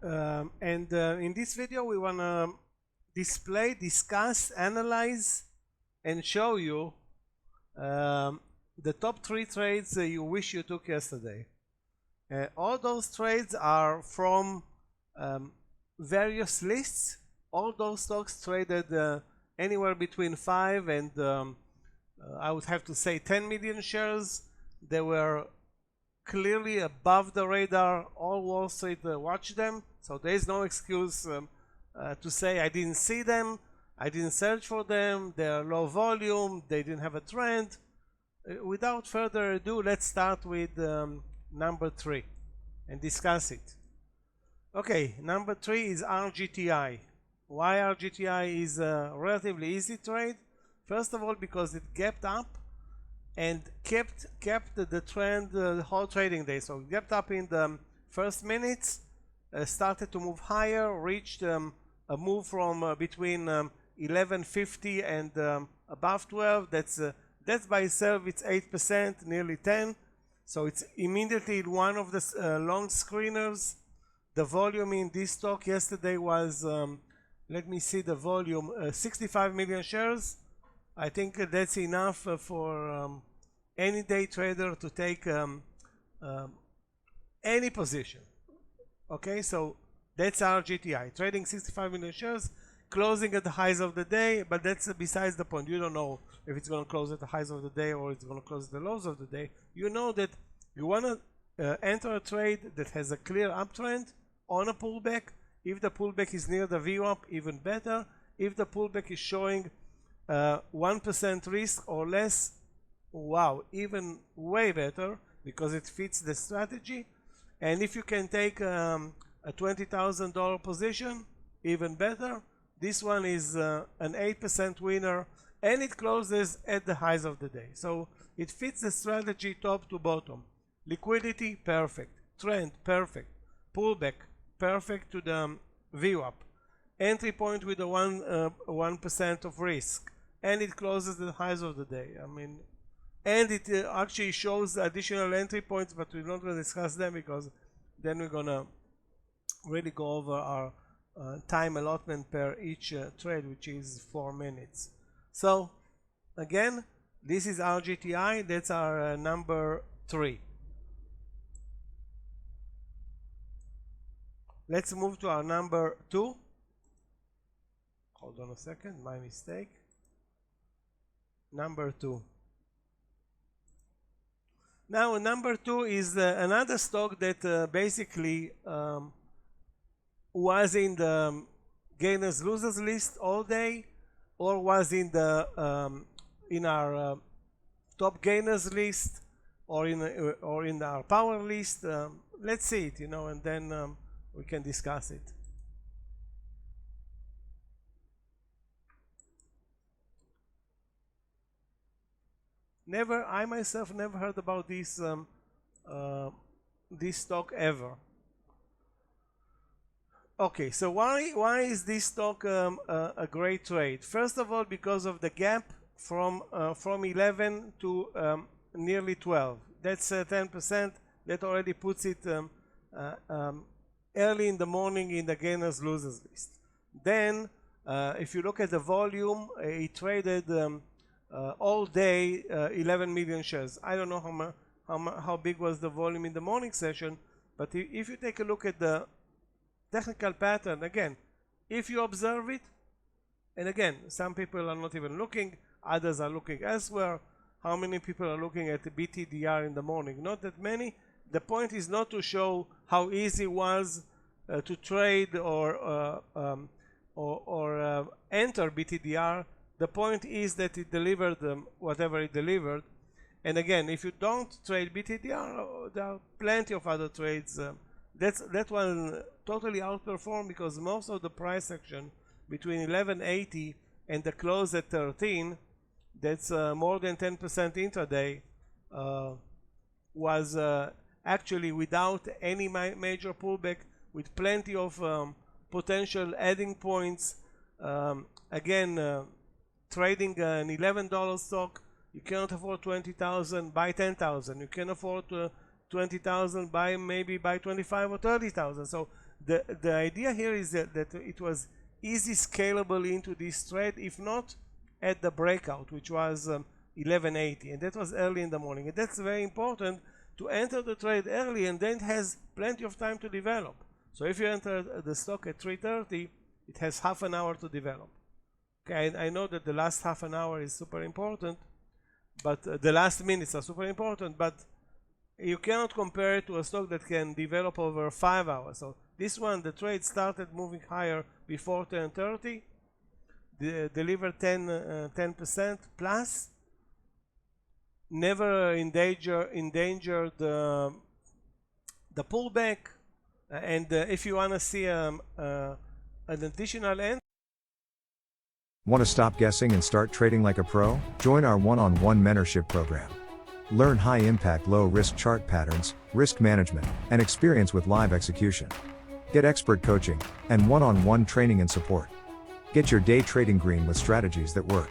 In this video we want to display, discuss, analyze and show you the top 3 trades you wish you took yesterday. All those trades are from various lists. All those stocks traded anywhere between 5 and I would have to say 10 million shares. They were clearly above the radar. All Wall Street watched them, so there is no excuse to say I didn't see them, I didn't search for them, they are low volume, they didn't have a trend. Without further ado, let's start with number 3 and discuss it. Okay, number 3 is RGTI. Why RGTI is a relatively easy trade? First of all, because it gapped up and kept the trend the whole trading day. So it gapped up in the first minutes, started to move higher, reached a move from between 1150 and above 12. That's by itself it's 8%, nearly 10. So it's immediately one of the long screeners. The volume in this stock yesterday was, let me see the volume, 65 million shares. I think that's enough for any day trader to take any position. Okay, so that's RGTI, trading 65 million shares, closing at the highs of the day, but that's besides the point. You don't know if it's going to close at the highs of the day or it's going to close at the lows of the day. You know that you want to enter a trade that has a clear uptrend on a pullback. If the pullback is near the VWAP, even better. If the pullback is showing 1% risk or less, wow, even way better, because it fits the strategy. And if you can take a $20,000 position, even better. This one is an 8% winner, and it closes at the highs of the day. So it fits the strategy top to bottom. Liquidity, perfect. Trend, perfect. Pullback, perfect to the VWAP. Entry point with a 1% of risk, and it closes at the highs of the day. I mean, and it actually shows additional entry points, but we're not going to discuss them because then we're going to really go over our time allotment per each trade, which is 4 minutes. So again, this is RGTI. That's our number 3. Let's move to our number 2. Hold on a second, my mistake. Number 2. Now number 2 is another stock that basically was in the gainers losers list all day, or was in the in our top gainers list, or in our power list. Let's see it, and then we can discuss it. I myself never heard about this this stock ever. Okay, so why is this stock a great trade? First of all, because of the gap from 11 to nearly 12. That's 10%. That already puts it early in the morning in the gainers losers list. Then if you look at the volume, it traded all day 11 million shares. I don't know how big was the volume in the morning session, but if you take a look at the technical pattern, again, if you observe it, and again, some people are not even looking, others are looking elsewhere. How many people are looking at the BTDR in the morning? Not that many. The point is not to show how easy it was to trade or enter BTDR. The point is that it delivered whatever it delivered. And again, if you don't trade BTDR, there are plenty of other trades. That one totally outperformed, because most of the price action between 1180 and the close at 13, that's more than 10% intraday, was actually without any major pullback, with plenty of potential adding points. Again, trading an $11 stock, you cannot afford 20,000, buy 10,000. You can afford 20,000, buy 25 or 30,000. So the idea here is that it was easy scalable into this trade, if not at the breakout, which was 1180, and that was early in the morning. And that's very important to enter the trade early, and then it has plenty of time to develop. So if you enter the stock at 3:30, it has half an hour to develop. Okay, I know that the last half an hour is super important, but the last minutes are super important, but you cannot compare it to a stock that can develop over 5 hours. So this one, the trade started moving higher before 10:30, delivered 10% plus, never endangered the pullback. And if you want to see an additional entry. Want to stop guessing and start trading like a pro? Join our one-on-one mentorship program. Learn high-impact, low-risk chart patterns, risk management, and experience with live execution. Get expert coaching and one-on-one training and support. Get your day trading green with strategies that work.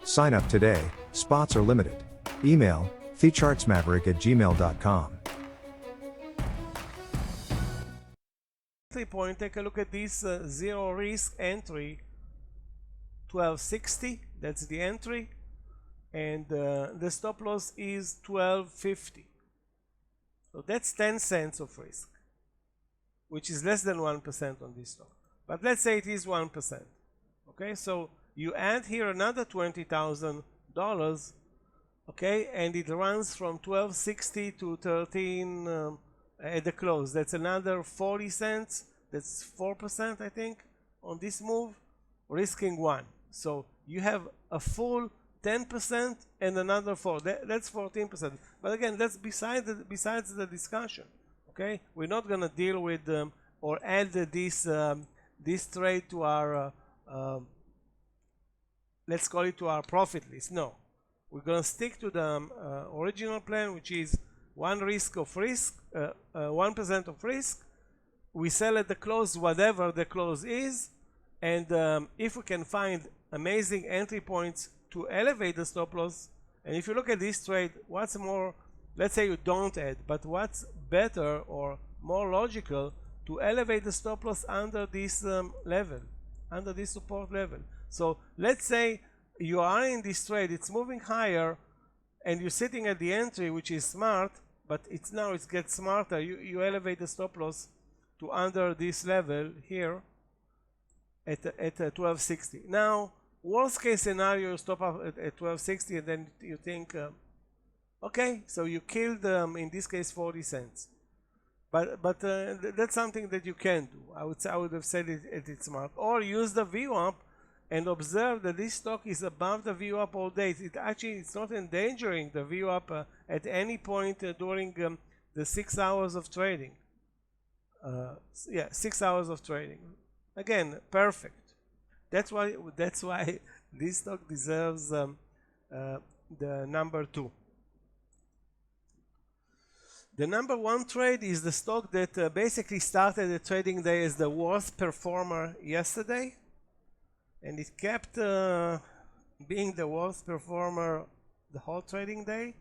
Sign up today. Spots are limited. Email thechartsmaverick@gmail.com. Entry point. Take a look at this zero risk entry. 1260. That's the entry. And the stop loss is 1250. So that's 10 cents of risk, which is less than 1% on this stock. But let's say it is 1%. Okay, so you add here another $20,000, okay, and it runs from 1260 to 13 at the close. That's another 40 cents. That's 4%, I think, on this move, risking 1. So you have a full 10% and another 4. That's 14%. But again, that's besides the discussion. Okay, we're not gonna deal with or add this trade to our let's call it to our profit list. No, we're gonna stick to the original plan, which is 1% of risk. We sell at the close whatever the close is, and if we can find amazing entry points to elevate the stop loss. And if you look at this trade, what's more, let's say you don't add, but what's better or more logical to elevate the stop loss under this level, under this support level. So let's say you are in this trade, it's moving higher, and you're sitting at the entry, which is smart, but it gets smarter. You elevate the stop loss to under this level here at 1260. Now, worst case scenario, you stop up at 1260, and then you think, okay, so you killed in this case 40 cents. But that's something that you can do. I would have said it's smart. Or use the VWAP and observe that this stock is above the VWAP all day. It's not endangering the VWAP at any point during the 6 hours of trading. 6 hours of trading. Again, perfect. That's why this stock deserves the number 2. The number 1 trade is the stock that basically started the trading day as the worst performer yesterday, and it kept being the worst performer the whole trading day.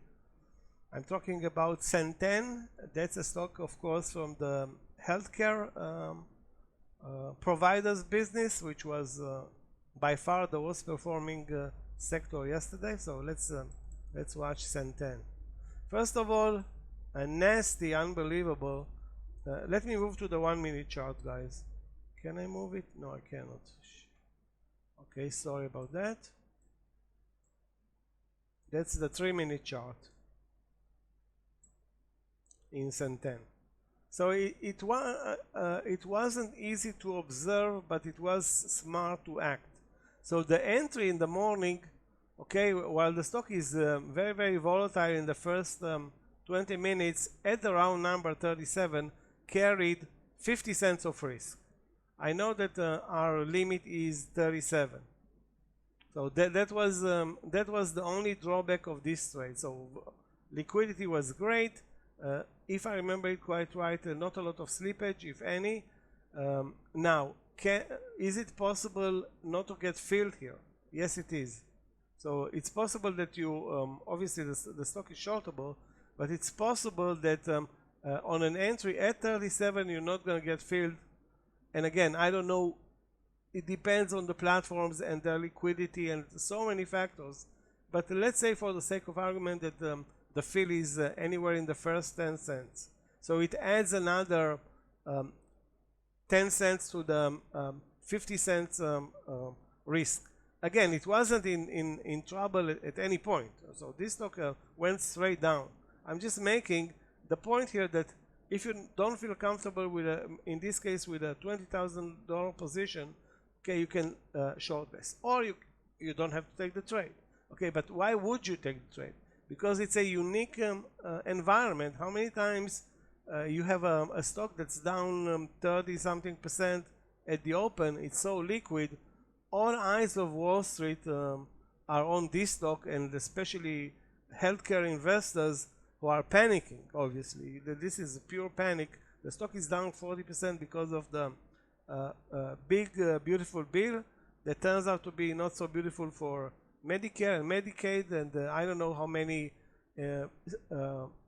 I'm talking about Santen. That's a stock, of course, from the healthcare providers business, which was by far the worst performing sector yesterday. So let's watch Santen. First of all, a nasty, unbelievable. Let me move to the 1 minute chart, guys. Can I move it? No, I cannot. Okay, sorry about that. That's the 3 minute chart in Santen. So it wasn't easy to observe, but it was smart to act. So the entry in the morning, okay, while the stock is very, very volatile in the first 20 minutes, at the round number 37, carried 50 cents of risk. I know that our limit is 37. So that was the only drawback of this trade. So liquidity was great. If I remember it quite right, not a lot of slippage, if any. Now, is it possible not to get filled here? Yes, it is. So it's possible that you, obviously the stock is shortable, but it's possible that on an entry at 37 you're not going to get filled and again, I don't know, it depends on the platforms and their liquidity and so many factors, but let's say for the sake of argument that the fill is anywhere in the first 10 cents, so it adds another 10 cents to the 50 cents risk. Again, it wasn't in trouble at any point, so this stock went straight down. I'm just making the point here that if you don't feel comfortable with in this case with a $20,000 position, okay, you can short this, or you don't have to take the trade. Okay, but why would you take the trade? Because it's a unique environment. How many times you have a stock that's down 30-something% at the open? It's so liquid. All eyes of Wall Street are on this stock, and especially healthcare investors who are panicking. Obviously, this is pure panic. The stock is down 40% because of the big beautiful bill that turns out to be not so beautiful for Medicare and Medicaid, and I don't know how many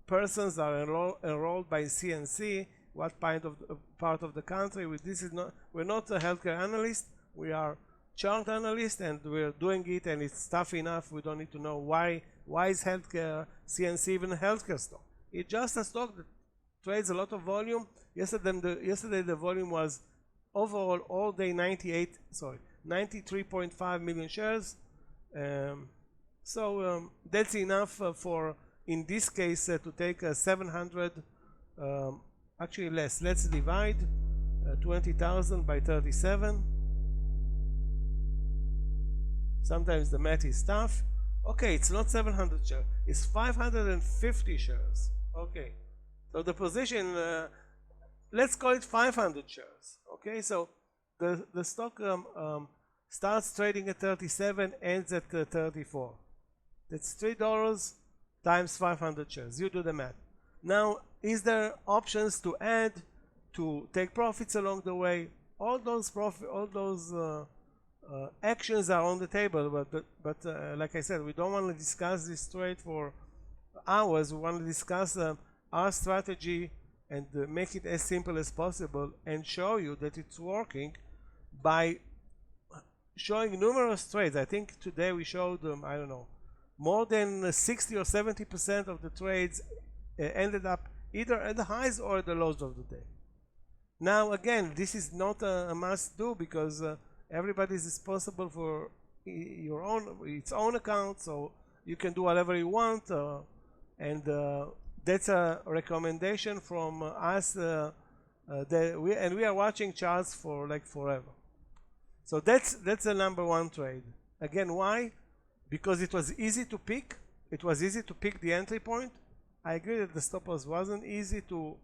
persons are enrolled by CNC, what part of the country. We're not a healthcare analyst, we are chart analyst, and we're doing it, and it's tough enough. We don't need to know why is healthcare CNC even a healthcare stock. It's just a stock that trades a lot of volume. Yesterday the volume was overall all day 93.5 million shares. So that's enough for, in this case, to take 700, actually less. Let's divide 20,000 by 37. Sometimes the math is tough. Okay, it's not 700 shares, it's 550 shares. Okay, so the position, let's call it 500 shares. Okay, so the stock starts trading at 37, ends at 34. That's $3 times 500 shares. You do the math. Now, is there options to add, to take profits along the way? All those actions are on the table, but like I said, we don't want to discuss this trade for hours. We want to discuss our strategy and make it as simple as possible and show you that it's working by showing numerous trades. I think today we showed I don't know, more than 60 or 70% of the trades ended up either at the highs or at the lows of the day. Now again, this is not a must do, because everybody is responsible for its own account, so you can do whatever you want, and that's a recommendation from us, and we are watching charts for like forever. So that's the number one trade. Again, why? Because it was easy to pick. It was easy to pick the entry point. I agree that the stop loss wasn't easy to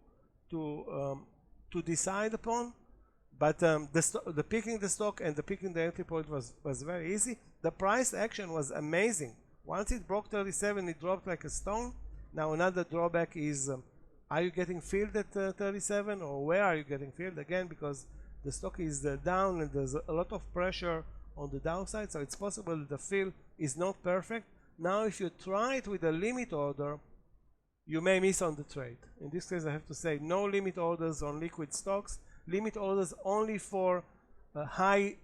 decide upon, but the picking the stock and the picking the entry point was very easy. The price action was amazing. Once it broke 37, it dropped like a stone. Now another drawback is, are you getting filled at 37, or where are you getting filled? Again, because the stock is down and there's a lot of pressure on the downside, so it's possible that the fill is not perfect. Now if you try it with a limit order, you may miss on the trade. In this case, I have to say no limit orders on liquid stocks. Limit orders only for high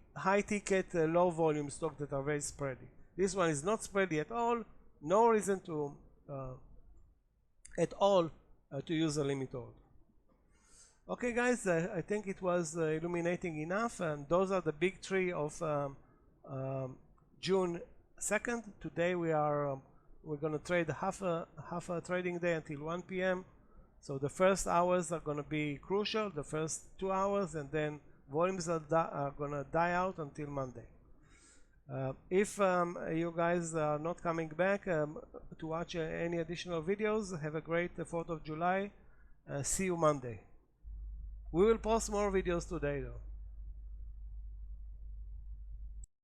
ticket, low volume stocks that are very spready. This one is not spready at all. No reason to to use a limit order. Okay guys, I think it was illuminating enough, and those are the big three of June 2nd. Today we're going to trade half a trading day until 1 p.m. So the first hours are going to be crucial, the first 2 hours, and then volumes are going to die out until Monday. If you guys are not coming back to watch any additional videos, have a great 4th of July. See you Monday. We will post more videos today though.